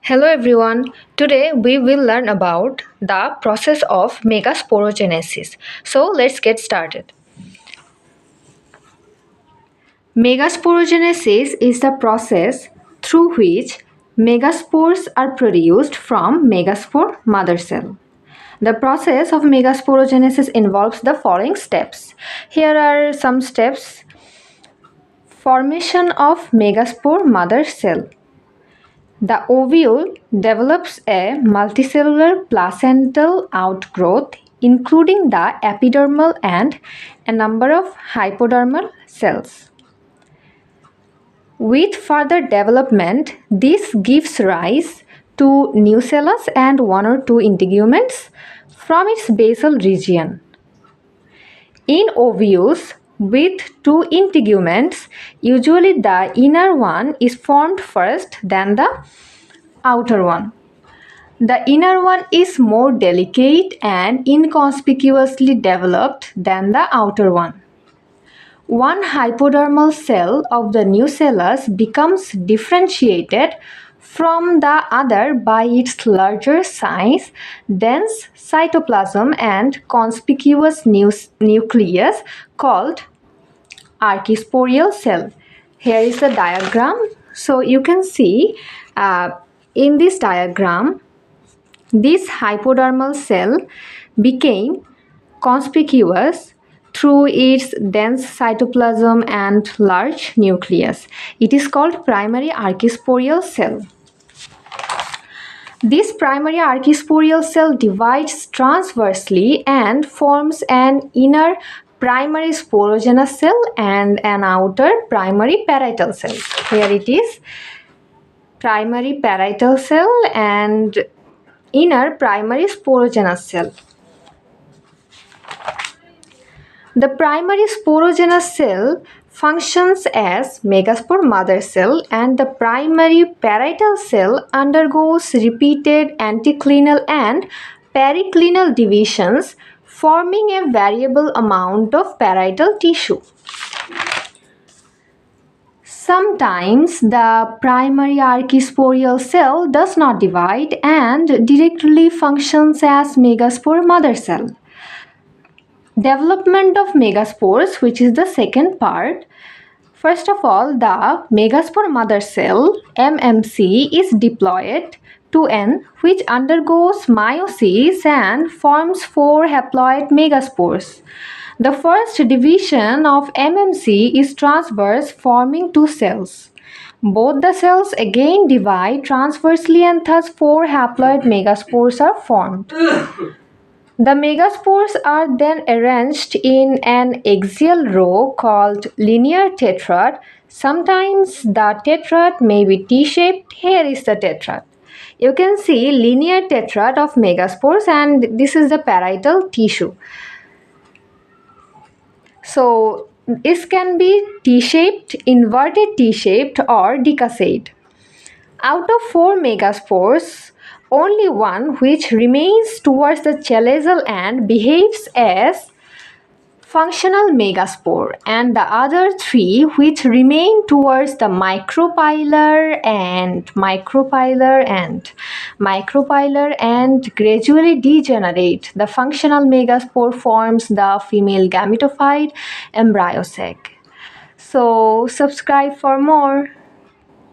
Hello everyone. Today we will learn about the process of megasporogenesis. So let's get started. Megasporogenesis is the process through which megaspores are produced from megaspore mother cell. The process of megasporogenesis involves the following steps. Here are some steps. Formation of megaspore mother cell. The ovule develops a multicellular placental outgrowth including the epidermal and a number of hypodermal cells. With further development, this gives rise to nucellas and one or two integuments from its basal region. In ovules with two integuments, usually the inner one is formed first, then the outer one. The inner one is more delicate and inconspicuously developed than the outer one. One hypodermal cell of the nucellus becomes differentiated from the other by its larger size, dense cytoplasm and conspicuous nucleus called archisporial cell. Here is the diagram. So you can see in this diagram, this hypodermal cell became conspicuous through its dense cytoplasm and large nucleus. It is called primary archisporial cell. This primary archisporial cell divides transversely and forms an inner primary sporogenous cell and an outer primary parietal cell. Here it is, primary parietal cell and inner primary sporogenous cell. The primary sporogenous cell functions as megaspore mother cell and the primary parietal cell undergoes repeated anticlinal and periclinal divisions forming a variable amount of parietal tissue. Sometimes the primary archisporial cell does not divide and directly functions as megaspore mother cell. Development of megaspores, which is the second part. First of all, the megaspore mother cell MMC is diploid to N, which undergoes meiosis and forms 4 haploid megaspores. The first division of MMC is transverse, forming 2 cells. Both the cells again divide transversely and thus 4 haploid megaspores are formed. The megaspores are then arranged in an axial row called linear tetrad. Sometimes the tetrad may be T-shaped. Here is the tetrad. You can see linear tetrad of megaspores and this is the parietal tissue. So this can be T-shaped, inverted T-shaped or decussate. Out of 4 megaspores, only one which remains towards the chalazal end behaves as functional megaspore and the other 3 which remain towards the micropylar and gradually degenerate. The functional megaspore forms the female gametophyte embryo sac. So subscribe for more.